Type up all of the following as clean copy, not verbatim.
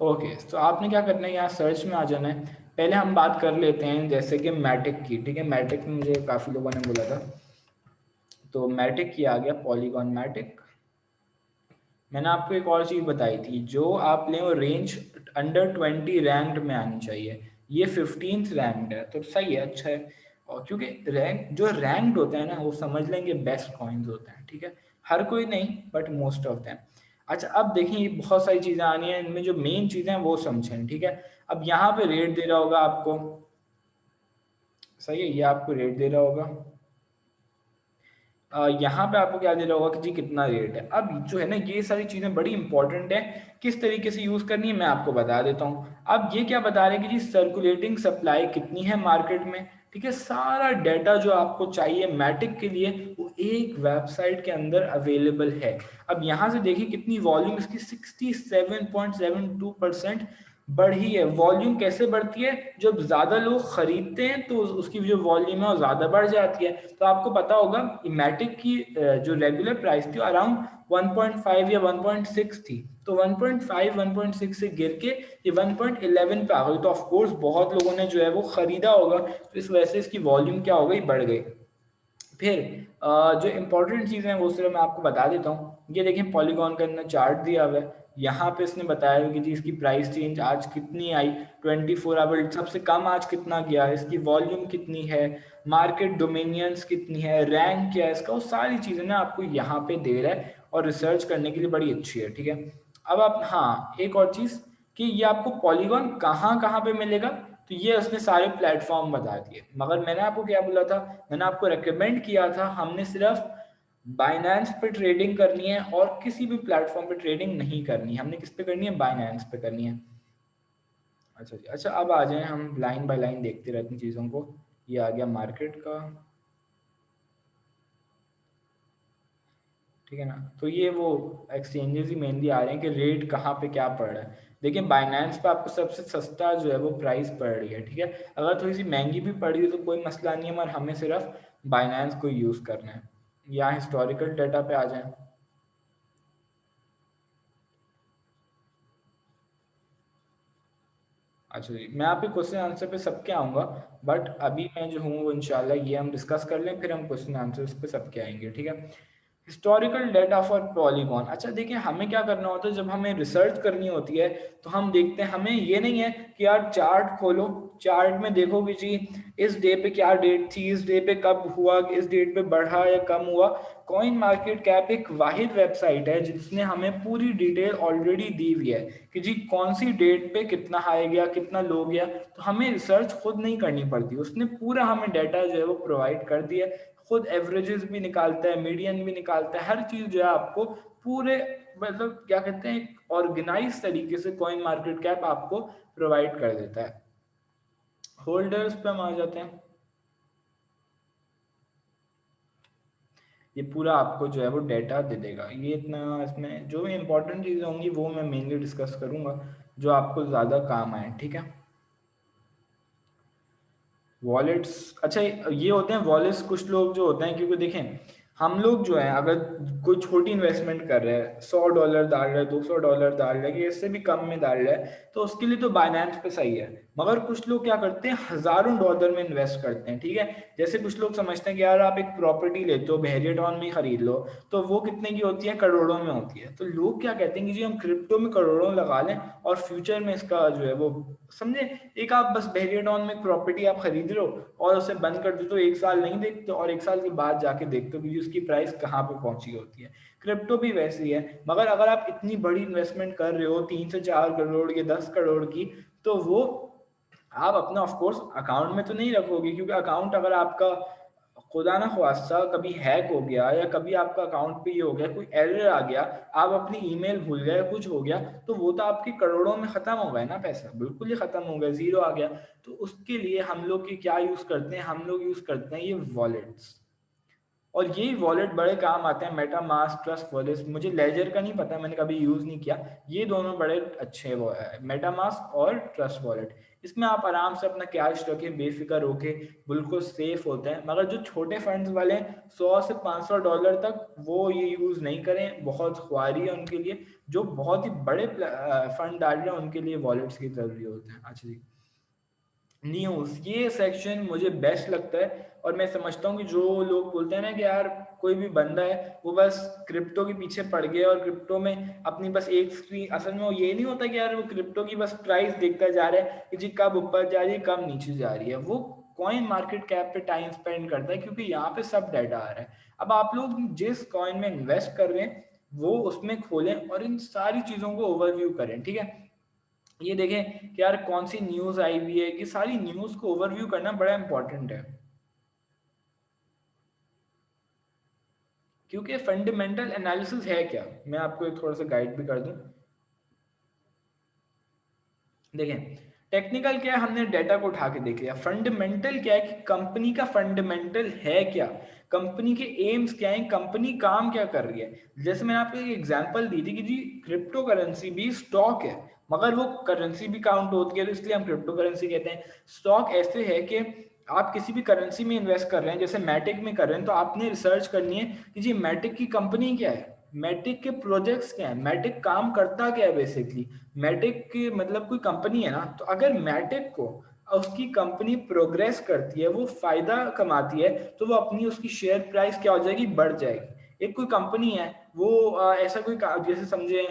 Okay, तो आपने क्या करना है, यहाँ सर्च में आ जाना है। पहले हम बात कर लेते हैं जैसे कि मैटिक की, ठीक है। मैटिक में मुझे काफ़ी लोगों ने बोला था, तो मैटिक की आ गया, पॉलीगॉन मैटिक। मैंने आपको एक और चीज़ बताई थी, जो आप लें वो रेंज अंडर 20 रैंक्ड में आनी चाहिए। ये 15th रैंक्ड है, तो सही है, अच्छा है। और क्योंकि रैंक जो रैंक्ड होता है ना, वो समझ लेंगे बेस्ट कॉइन्स होते हैं, ठीक है। हर कोई नहीं, बट मोस्ट ऑफ देम। अच्छा, अब देखिए, ये बहुत सारी चीज़ें आनी है, इनमें जो मेन चीज़ें हैं वो समझें, ठीक है। अब यहाँ पे रेट दे रहा होगा आपको, सही है, ये आपको रेट दे रहा होगा। यहाँ पे आपको क्या दे रहा होगा कि जी कितना रेट है। अब जो है ना, ये सारी चीज़ें बड़ी इंपॉर्टेंट है, किस तरीके से यूज़ करनी है मैं आपको बता देता हूँ। अब ये क्या बता रहे हैं कि जी सर्कुलेटिंग सप्लाई कितनी है मार्केट में, ठीक है। सारा डाटा जो आपको चाहिए मैटिक के लिए, वो एक वेबसाइट के अंदर अवेलेबल है। अब यहाँ से देखिए कितनी वॉल्यूम इसकी 67.72% बढ़ी है। वॉल्यूम कैसे बढ़ती है, जब ज़्यादा लोग खरीदते हैं तो उसकी जो वॉल्यूम है वो ज़्यादा बढ़ जाती है। तो आपको पता होगा मैटिक की जो रेगुलर प्राइस थी अराउंड 1.5 या 1.6 थी, तो 1.5 1.6 से गिर के ये 1.11 पे आ गई। तो ऑफ कोर्स बहुत लोगों ने जो है वो खरीदा होगा, तो इस वजह से इसकी वॉल्यूम क्या हो गई, बढ़ गई। फिर जो इम्पोर्टेंट चीज़ें हैं वो सिर्फ मैं आपको बता देता हूँ। ये देखें, पॉलीगॉन का अंदर चार्ट दिया हुआ है, यहाँ पे इसने बताया कि जी इसकी प्राइस चेंज आज कितनी आई 24 आवर, सबसे कम आज कितना गया, इसकी वॉल्यूम कितनी है, मार्केट डोमिनियंस कितनी है, रैंक क्या है इसका, वो सारी चीज़ें ना आपको यहाँ पे दे रहा है, और रिसर्च करने के लिए बड़ी अच्छी है, ठीक है। अब आप, हाँ, एक और चीज़ कि ये आपको पॉलीगॉन कहाँ कहाँ पे मिलेगा, तो ये उसने सारे प्लेटफॉर्म बता दिए। मगर मैंने आपको क्या बोला था, मैंने आपको रेकमेंड किया था, हमने सिर्फ बाइनेंस पे ट्रेडिंग करनी है और किसी भी प्लेटफॉर्म पे ट्रेडिंग नहीं करनी है। हमने किस पे करनी है, बाइनेंस पे करनी है। अच्छा जी, अच्छा, अब आ जाएं, हम लाइन बाय लाइन देखते रहते हैं चीज़ों को। ये आ गया मार्केट का, ठीक है ना। तो ये वो एक्सचेंजेस ही मेनली आ रहे हैं कि रेट कहाँ पे क्या पड़ रहा है। देखिए, बाइनेंस पे आपको सबसे सस्ता जो है वो प्राइस पड़ रही है, ठीक है। अगर थोड़ी सी महंगी भी पड़ रही है तो कोई मसला नहीं है, मगर हमें सिर्फ बाइनेंस को यूज़ करना है। यहाँ हिस्टोरिकल डाटा पे आ जाएं। अच्छा जी, मैं आपके क्वेश्चन आंसर पे सबके आऊँगा, बट अभी मैं जो हूँ वो इंशाल्लाह ये हम डिस्कस कर लें, फिर हम क्वेश्चन आंसर्स पे सबके आएंगे, ठीक है। Historical data for polygon. अच्छा देखिए, हमें क्या करना होता है जब हमें रिसर्च करनी होती है, तो हम देखते हैं, हमें ये नहीं है कि यार चार्ट खोलो, चार्ट में देखो कि जी इस डे पे क्या डेट थी, इस डे पे कब हुआ, इस डेट पे बढ़ा या कम हुआ। कॉइन मार्केट कैप एक वाहिद वेबसाइट है जिसने हमें पूरी डिटेल ऑलरेडी दी हुई है कि जी कौन सी डेट पे कितना हाई गया, कितना लो गया। तो हमें रिसर्च खुद नहीं करनी पड़ती, उसने पूरा हमें डाटा जो है वो प्रोवाइड कर दिया। खुद एवरेजेस भी निकालता है, मीडियन भी निकालता है, हर चीज़ जो है आपको पूरे, मतलब क्या कहते हैं, ऑर्गेनाइज तरीके से कॉइन मार्केट कैप आपको प्रोवाइड कर देता है। होल्डर्स पे हम आ जाते हैं। ये पूरा आपको जो है वो डाटा दे देगा। ये इतना, इसमें जो भी इंपॉर्टेंट चीज़ें होंगी वो मैं मेनली डिस्कस करूंगा, जो आपको ज़्यादा काम आए, ठीक है। वॉलेट्स, अच्छा ये होते हैं वॉलेट्स, कुछ लोग जो होते हैं, क्योंकि देखें हम लोग जो है अगर कोई छोटी इन्वेस्टमेंट कर रहे हैं, $100 डाल रहे हैं, $200 डाल रहे हैं, कि इससे भी कम में डाल रहे हैं, तो उसके लिए तो बाइनेंस पे सही है। मगर कुछ लोग क्या करते हैं, हज़ारों डॉलर में इन्वेस्ट करते हैं, ठीक है। जैसे कुछ लोग समझते हैं कि यार आप एक प्रॉपर्टी लेते हो, भेरियटॉन में ही खरीद लो, तो वो कितने की होती है, करोड़ों में होती है। तो लोग क्या कहते हैं कि जी हम क्रिप्टो में करोड़ों लगा लें और फ्यूचर में इसका जो है वो, समझे, एक आप बस वेरिएटॉन में प्रॉपर्टी आप खरीद लो और उसे बंद कर दो, तो एक साल नहीं देखते और एक साल के बाद जाके देखते हो कि उसकी प्राइस कहाँ पे पहुंची होती है। क्रिप्टो भी वैसे ही है। मगर अगर आप इतनी बड़ी इन्वेस्टमेंट कर रहे हो 3 से 4 करोड़ या 10 करोड़ की, तो वो आप अपना ऑफ कोर्स अकाउंट में तो नहीं रखोगे, क्योंकि अकाउंट अगर आपका खुदा ना ख्वास्ता कभी हैक हो गया, या कभी आपका अकाउंट पे ये हो गया, कोई एरर आ गया, आप अपनी ईमेल भूल गए, कुछ हो गया, तो वो तो आपके करोड़ों में खत्म हो गए ना, पैसा बिल्कुल ही खत्म हो गया, जीरो आ गया। तो उसके लिए हम लोग की क्या यूज करते हैं, हम लोग यूज करते हैं ये वॉलेट्स। और यही वॉलेट बड़े काम आते हैं, मेटा मास्क, ट्रस्ट वॉलेट। मुझे लेजर का नहीं पता, मैंने कभी यूज नहीं किया। ये दोनों बड़े अच्छे वो है, मेटा मास्क और ट्रस्ट वॉलेट। इसमें आप आराम से अपना कैश रखें बेफिक्र होके, बिल्कुल सेफ होते हैं। मगर जो छोटे फंड्स वाले हैं 100 से $500 तक, वो ये यूज़ नहीं करें, बहुत ख्वारी है उनके लिए। जो बहुत ही बड़े फंड डाल रहे हैं उनके लिए वॉलेट्स की ज़रूरी होते हैं। अच्छा जी, न्यूज़, ये सेक्शन मुझे बेस्ट लगता है। और मैं समझता हूँ कि जो लोग बोलते हैं ना कि यार कोई भी बंदा है वो बस क्रिप्टो के पीछे पड़ गया और क्रिप्टो में अपनी बस एक स्क्रीन, असल में वो ये नहीं होता कि यार वो क्रिप्टो की बस प्राइस देखता जा रहा है कि जी कब ऊपर जा रही है कब नीचे जा रही है। वो कॉइन मार्केट कैप पे टाइम स्पेंड करता है, क्योंकि यहाँ पे सब डाटा आ रहा है। अब आप लोग जिस कॉइन में इन्वेस्ट कर रहे हैं वो उसमें खोलें और इन सारी चीज़ों को ओवरव्यू करें, ठीक है। ये देखें कि यार कौन सी न्यूज़ आई हुई है, कि सारी न्यूज़ को ओवरव्यू करना बड़ा इंपॉर्टेंट है, क्योंकि फंडामेंटल एनालिसिस है क्या। मैं आपको एक थोड़ा सा गाइड भी कर दूं। देखें, टेक्निकल क्या है, हमने डाटा को उठा के देख लिया। फंडामेंटल क्या है कि कंपनी का फंडामेंटल है क्या, कंपनी के एम्स क्या है, कंपनी काम क्या कर रही है। जैसे मैंने आपको एक एग्जांपल दी थी कि जी क्रिप्टो करेंसी भी स्टॉक है, मगर वो करेंसी भी काउंट होती है, तो इसलिए हम क्रिप्टो करेंसी कहते हैं। स्टॉक ऐसे है कि आप किसी भी करेंसी में इन्वेस्ट कर रहे हैं, जैसे मैटिक में कर रहे हैं, तो आपने रिसर्च करनी है कि जी मैटिक की कंपनी क्या है, मैटिक के प्रोजेक्ट्स क्या है, मैटिक काम करता क्या है बेसिकली। मैटिक की मतलब कोई कंपनी है ना, तो अगर मैटिक को उसकी कंपनी प्रोग्रेस करती है, वो फायदा कमाती है, तो वो अपनी उसकी शेयर प्राइस क्या हो जाएगी, बढ़ जाएगी। एक कोई कंपनी है वो ऐसा कोई जैसे समझे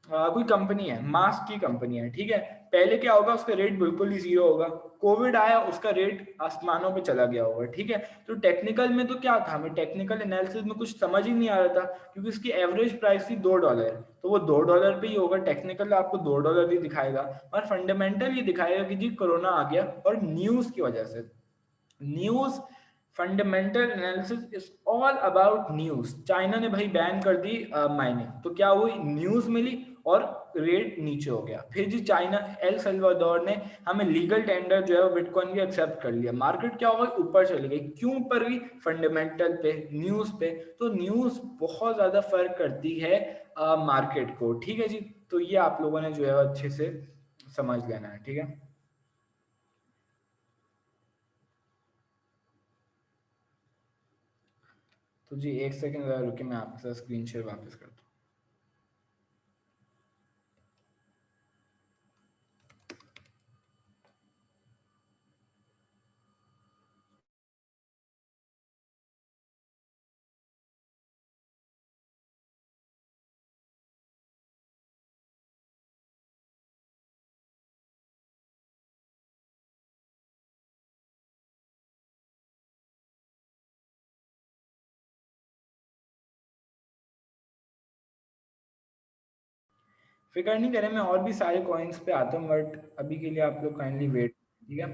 कोई कंपनी है, मास्क की कंपनी है, ठीक है। पहले क्या होगा, उसका रेट बिल्कुल ही जीरो होगा, कोविड आया उसका रेट आसमानों पे चला गया होगा, ठीक है। तो टेक्निकल में तो क्या था, हमें टेक्निकल एनालिसिस में कुछ समझ ही नहीं आ रहा था, क्योंकि उसकी एवरेज प्राइस थी $2, तो वो $2 पे ही होगा। टेक्निकल आपको $2 ही दिखाएगा, और फंडामेंटल ये दिखाएगा कि जी कोरोना आ गया और न्यूज़ की वजह से। News, fundamental analysis is all about news. China ने भाई बैन कर दी माइनिंग, तो क्या हुई, न्यूज़ मिली और रेट नीचे हो गया। फिर जी चाइना, एल सल्वाडोर ने हमें लीगल टेंडर जो है वो बिटकॉइन की एक्सेप्ट कर लिया, मार्केट क्या हो गई, ऊपर चली गई। क्यों ऊपर गई, फंडामेंटल पे, न्यूज़ पे। तो न्यूज़ बहुत ज़्यादा फर्क करती है मार्केट को, ठीक है जी। तो ये आप लोगों ने जो है अच्छे से समझ लेना है, ठीक है। तो जी एक सेकंड ज़रा रुकिए, मैं आपके साथ स्क्रीन शेयर वापस करता हूँ। फिक्र नहीं करें, मैं और भी सारे कॉइन्स पे आता हूँ, बट अभी के लिए आप लोग काइंडली वेट, ठीक है।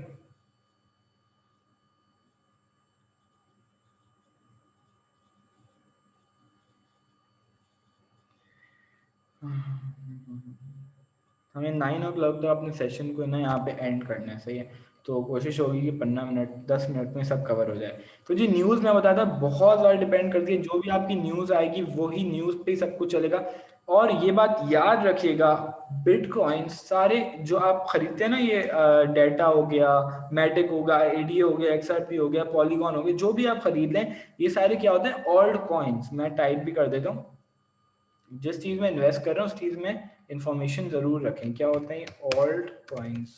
हमें 9 o'clock तो अपने सेशन को ना यहाँ पे एंड करना है, सही है। तो कोशिश होगी कि 15 मिनट 10 मिनट में सब कवर हो जाए। तो जी न्यूज़ मैं बताता बहुत ज़्यादा डिपेंड करती है, जो भी आपकी न्यूज़ आएगी वही न्यूज़ पे ही सब कुछ चलेगा। और ये बात याद रखिएगा, बिटकॉइन सारे जो आप खरीदते हैं ना, ये डेटा हो गया, मैटिक हो गया, एडी हो गया, एक्सआरपी हो गया, पॉलीगॉन हो गया, जो भी आप खरीद लें, ये सारे क्या होते हैं, ओल्ड कॉइन्स। मैं टाइप भी कर देता हूँ, जिस चीज़ में इन्वेस्ट कर रहे हैं उस चीज़ में इंफॉर्मेशन ज़रूर रखें, क्या होता है ये ऑल्ट कॉइन्स,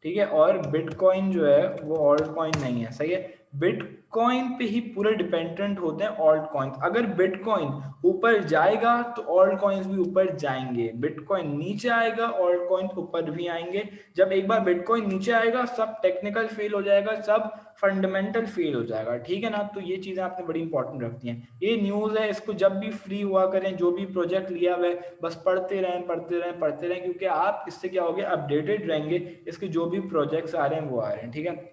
ठीक है। और बिटकॉइन जो है वो ऑल्ट कॉइन नहीं है, सही है। बिटकॉइन पे ही पूरे डिपेंडेंट होते हैं ऑल्ट कॉइन्स। अगर बिटकॉइन ऊपर जाएगा तो ऑल्ट कॉइन्स भी ऊपर जाएंगे, बिटकॉइन नीचे आएगा ऑल्ट कॉइन्स ऊपर भी आएंगे। जब एक बार बिटकॉइन नीचे आएगा सब टेक्निकल फेल हो जाएगा, सब फंडामेंटल फेल हो जाएगा, ठीक है ना। तो ये चीज़ें आपने बड़ी इंपॉर्टेंट रखती हैं। ये न्यूज़ है, इसको जब भी फ्री हुआ करें, जो भी प्रोजेक्ट लिया हुआ है बस पढ़ते रहें पढ़ते रहें पढ़ते रहें, क्योंकि आप इससे क्या होगे, अपडेटेड रहेंगे, इसके जो भी प्रोजेक्ट्स आ रहे हैं वो आ रहे हैं, ठीक है।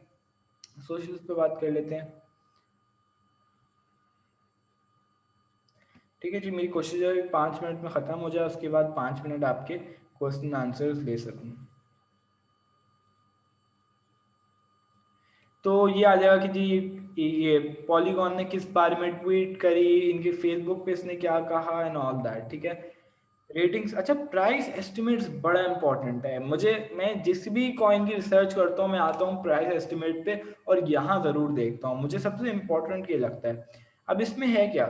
सोशल्स पे बात कर लेते हैं, ठीक है जी। मेरी कोशिश है कि 5 मिनट में ख़त्म हो जाए, उसके बाद 5 मिनट आपके क्वेश्चन आंसर्स ले सकूँ। तो ये आ जाएगा कि जी ये पॉलीगॉन ने किस बारे में ट्वीट करी, इनके फेसबुक पे इसने क्या कहा एंड ऑल दैट, ठीक है। रेटिंग्स, अच्छा प्राइस एस्टिमेट्स बड़ा इंपॉर्टेंट है मुझे। मैं जिस भी कॉइन की रिसर्च करता हूँ मैं आता हूँ प्राइस एस्टिमेट पे, और यहाँ ज़रूर देखता हूँ, मुझे सबसे इम्पोर्टेंट ये लगता है। अब इसमें है क्या,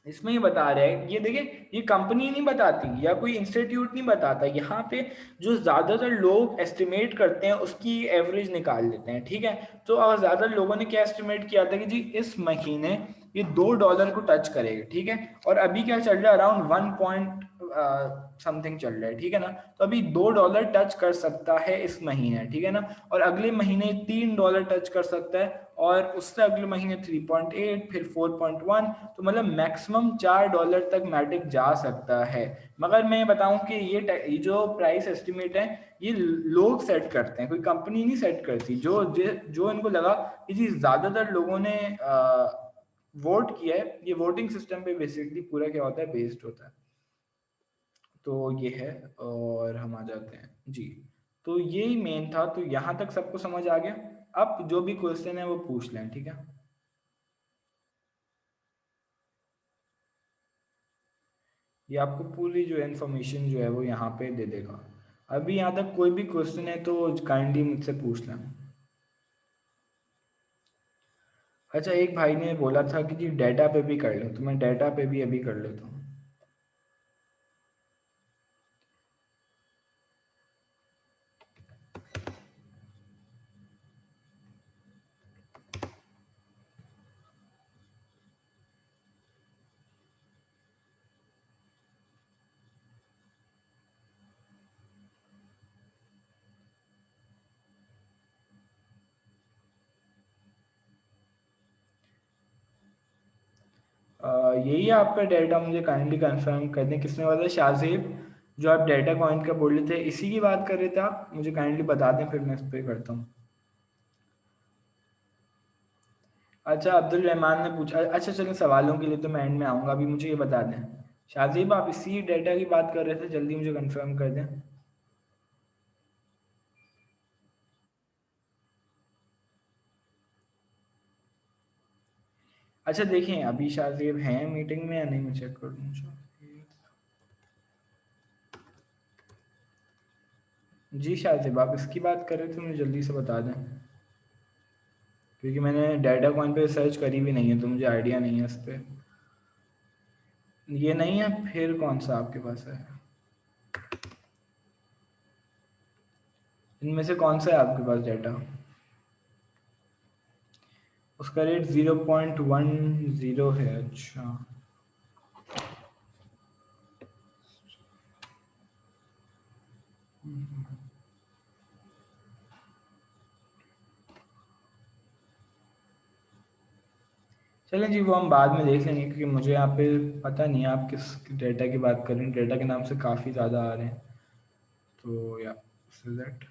इसमें ये बता रहा है, ये देखिए ये कंपनी नहीं बताती या कोई इंस्टीट्यूट नहीं बताता, यहाँ पे जो ज़्यादातर लोग एस्टिमेट करते हैं उसकी एवरेज निकाल लेते हैं, ठीक है। तो अब ज़्यादातर लोगों ने क्या एस्टिमेट किया था कि जी इस महीने ये $2 को टच करेगा, ठीक है। और अभी क्या चल रहा है, अराउंड 1 पॉइंट समथिंग चल रहा है, ठीक है ना। तो अभी $2 टच कर सकता है इस महीने, ठीक है ना। और अगले महीने $3 टच कर सकता है, और उससे अगले महीने 3.8, फिर 4.1। तो मतलब मैक्सिमम $4 तक मैटिक जा सकता है। मगर मैं बताऊं कि ये जो प्राइस एस्टिमेट है ये लोग सेट करते हैं, कोई कंपनी नहीं सेट करती। जो इनको लगा कि जी ज्यादातर लोगों ने वोट किया है, ये वोटिंग सिस्टम पे बेसिकली पूरा क्या होता है, बेस्ड होता है। तो ये है, और हम आ जाते हैं जी। तो यही मेन था, तो यहाँ तक सबको समझ आ गया। अब जो भी क्वेश्चन है वो पूछ लें, ठीक है। ये आपको पूरी जो इन्फॉर्मेशन जो है वो यहाँ पे दे देगा। अभी यहाँ तक कोई भी क्वेश्चन है तो काइंडली मुझसे पूछ लें। अच्छा, एक भाई ने बोला था कि जी डाटा पे भी कर लो, तो मैं डाटा पे भी अभी कर लेता हूँ। यही है आपका डाटा, मुझे काइंडली कंफर्म कर दें किसने बोला था, शाहजेब। जो आप डाटा कॉइन का बोल रहे थे इसी की बात कर रहे थे आप, मुझे काइंडली बता दें फिर मैं इस पर करता हूँ। अच्छा, अब्दुल रहमान ने पूछा, अच्छा चलो सवालों के लिए तो मैं एंड में आऊँगा, अभी मुझे ये बता दें शाहजेब, आप इसी डाटा की बात कर रहे थे, जल्दी मुझे कंफर्म कर दें। अच्छा देखें अभी शाहजेब हैं मीटिंग में या नहीं, मैं चेक कर दूँ। जी शाहजेब, आप इसकी बात कर रहे थे, मुझे जल्दी से बता दें, क्योंकि मैंने डाटा कॉइन पे सर्च करी भी नहीं है तो मुझे आइडिया नहीं है इस पर। ये नहीं है, फिर कौन सा आपके पास है, इनमें से कौन सा है आपके पास डाटा। उसका रेट 0.10 है, अच्छा। चलें जी, वो हम बाद में देख लेंगे, क्योंकि मुझे यहाँ पे पता नहीं है आप किस डेटा की बात कर रहे हैं, डेटा के नाम से काफ़ी ज़्यादा आ रहे हैं। तो या दैट।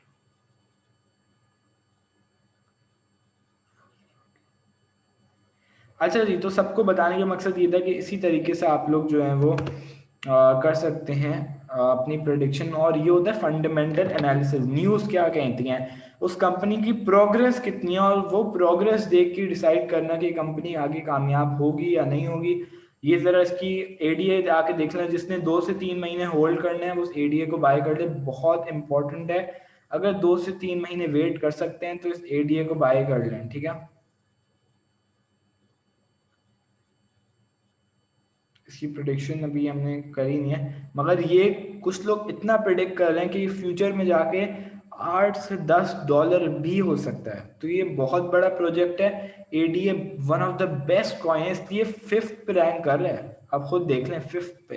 अच्छा जी, तो सबको बताने का मकसद ये था कि इसी तरीके से आप लोग जो हैं वो कर सकते हैं अपनी प्रोडिक्शन, और ये होता है फंडामेंटल एनालिसिस। न्यूज़ क्या कहती हैं, उस कंपनी की प्रोग्रेस कितनी है, और वो प्रोग्रेस देख के डिसाइड करना कि कंपनी आगे कामयाब होगी या नहीं होगी। ये ज़रा इसकी एडीए आके देख लें, जिसने 2 से 3 महीने होल्ड करने हैं उस एडीए को बाय कर ले, बहुत इंपॉर्टेंट है। अगर 2 से 3 महीने वेट कर सकते हैं तो इस एडीए को बाय कर लें, ठीक है। इसकी प्रोडिक्शन अभी हमने करी नहीं है, मगर ये कुछ लोग इतना प्रिडिक्ट कर रहे हैं कि फ्यूचर में जाके $8 से $10 भी हो सकता है। तो ये बहुत बड़ा प्रोजेक्ट है। ADA one of the best coin है, इसलिए फिफ्थ पे रैंक कर रहा है। आप खुद देख लें फिफ्थ पे,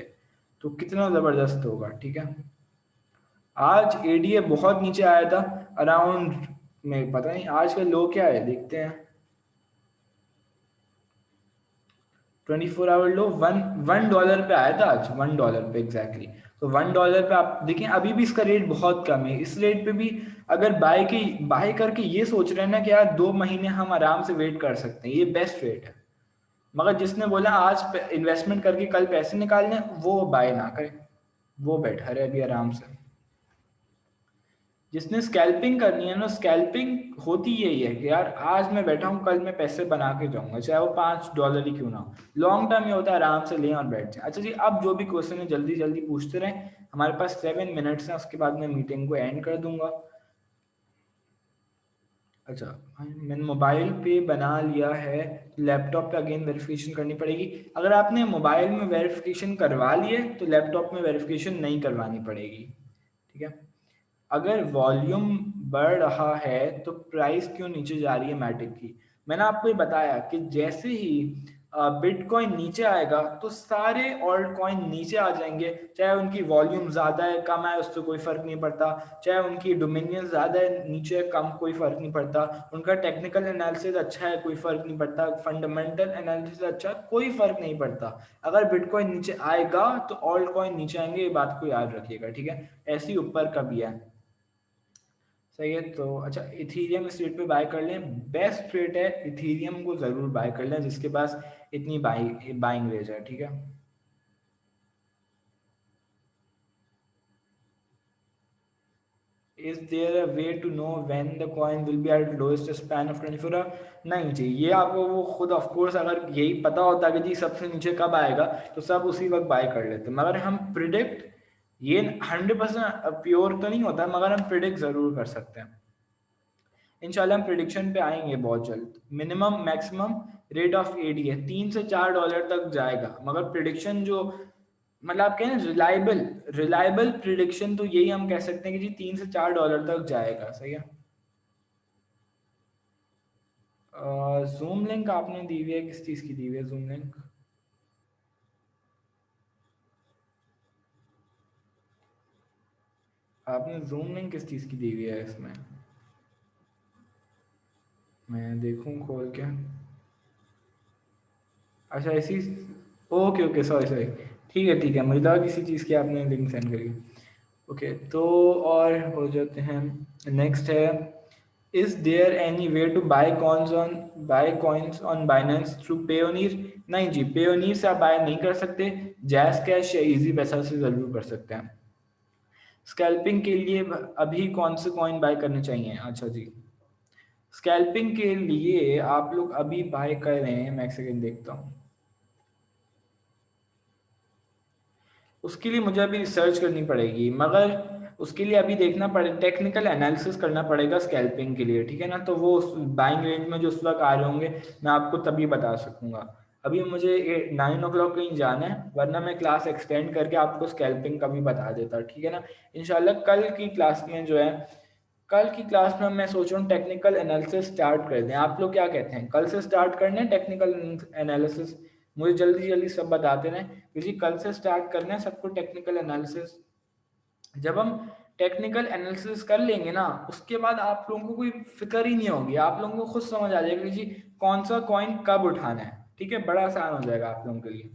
तो कितना जबरदस्त होगा, ठीक है। आज एडीए बहुत नीचे आया था, अराउंड, मैं पता नहीं आज का लो क्या है, देखते हैं। 24 आवर लो, वन डॉलर पे आया था आज, $1 पे एग्जैक्टली। तो $1 पे आप देखें अभी भी इसका रेट बहुत कम है। इस रेट पे भी अगर बाय करके ये सोच रहे हैं ना कि यार 2 महीने हम आराम से वेट कर सकते हैं, ये बेस्ट रेट है। मगर जिसने बोला आज इन्वेस्टमेंट करके कल पैसे निकालने, वो बाय ना करे, वो बेटर है अभी आराम से। जिसने स्कैल्पिंग करनी है ना, स्कैल्पिंग होती यही है कि यार आज मैं बैठा हूँ, कल मैं पैसे बना के जाऊंगा, चाहे वो $5 ही क्यों ना हो। लॉन्ग टर्म ये होता है आराम से लें और बैठ जाए। अच्छा जी, अब जो भी क्वेश्चन है जल्दी जल्दी पूछते रहें, हमारे पास 7 मिनट्स हैं, उसके बाद मैं मीटिंग को एंड कर दूंगा। अच्छा, मैंने मोबाइल पे बना लिया है, लैपटॉप पे अगेन वेरिफिकेशन करनी पड़ेगी। अगर आपने मोबाइल में वेरिफिकेशन करवा लिए तो लैपटॉप में वेरिफिकेशन नहीं करवानी पड़ेगी, ठीक है। अगर वॉल्यूम बढ़ रहा है तो प्राइस क्यों नीचे जा रही है मैटिक की? मैंने आपको ये बताया कि जैसे ही बिटकॉइन नीचे आएगा तो सारे ऑल्ट कॉइन नीचे आ जाएंगे, चाहे उनकी वॉल्यूम ज़्यादा है कम है उससे कोई फ़र्क नहीं पड़ता, चाहे उनकी डोमिनियन ज़्यादा है नीचे है कम कोई फ़र्क नहीं पड़ता, उनका टेक्निकल एनालिसिस अच्छा है कोई फ़र्क नहीं पड़ता, फंडामेंटल एनालिसिस अच्छा है कोई फ़र्क नहीं पड़ता। अगर बिटकॉइन नीचे आएगा तो ऑल्ट कॉइन नीचे आएंगे, ये बात को याद रखिएगा, ठीक है। ऐसे ही ऊपर का भी है, सही है। तो अच्छा, इथीरियम इस रेट पे बाय कर लें, बेस्ट ट्रेड है, इथीरियम को ज़रूर बाय कर लें जिसके पास इतनी बाइंग रेंज है, ठीक है। Is there a way to know when the coin will be at lowest span of 24 hour? नहीं जी, ये आपको वो खुद ऑफ कोर्स अगर यही पता होता कि जी सबसे नीचे कब आएगा तो सब उसी वक्त बाय कर लेते, मगर हम प्रिडिक्ट, ये 100% प्योर तो नहीं होता मगर हम प्रिडिक्ट ज़रूर कर सकते हैं। इंशाल्लाह हम प्रिडिक्शन पे आएंगे बहुत जल्द। Minimum maximum rate of AD है, $3 से $4 तक जाएगा, मगर प्रिडिक्शन जो मतलब आप कहें रिलायबल, रिलायबल प्रिडिक्शन तो यही हम कह सकते हैं कि जी $3 से $4 तक जाएगा, सही है। जूम लिंक आपने दी हुई है, किस चीज़ की दी हुई है जूम लिंक? आपने जूम लिंक किस चीज़ की दी हुई है इसमें? मैं देखूं खोल के। अच्छा इसी, ओके ओके, सॉरी सॉरी, ठीक है, मुझे लगा किसी चीज़ की आपने लिंक सेंड करी। ओके, तो और हो जाते हैं। नेक्स्ट है, is there any way to buy coins on Binance through Payoneer? नहीं जी, पेयोनीर से आप बाय नहीं कर सकते, जैस कैश या इजी पैसा से ज़रूर कर सकते हैं। स्कैल्पिंग के लिए अभी कौन से कॉइन बाय करने चाहिए? अच्छा जी, स्कैल्पिंग के लिए आप लोग अभी बाय कर रहे हैं, मैं एक सेकेंड देखता हूँ। उसके लिए मुझे अभी रिसर्च करनी पड़ेगी, मगर उसके लिए अभी देखना पड़े, टेक्निकल एनालिसिस करना पड़ेगा स्कैल्पिंग के लिए, ठीक है ना। तो वो बाइंग रेंज में जो उस वक्त आ रहे होंगे मैं आपको तभी बता सकूंगा। अभी मुझे 9 o'clock कहीं जाना है, वरना मैं क्लास एक्सटेंड करके आपको स्कैल्पिंग का भी बता देता, ठीक है ना। इंशाल्लाह कल की क्लास में जो है, कल की क्लास में मैं सोच रहा हूँ टेक्निकल एनालिसिस स्टार्ट कर दें। आप लोग क्या कहते हैं, कल से स्टार्ट करना है टेक्निकल एनालिसिस? मुझे जल्दी जल्दी सब बताते रहें, क्योंकि कल से स्टार्ट करना है सबको टेक्निकल एनालिसिस। जब हम टेक्निकल एनालिसिस कर लेंगे ना, उसके बाद आप लोगों को कोई फिक्र ही नहीं होगी, आप लोगों को खुद समझ आ जाएगा कि जी कौन सा कॉइन कब उठाना है, ठीक है। बड़ा आसान हो जाएगा आप लोगों के लिए।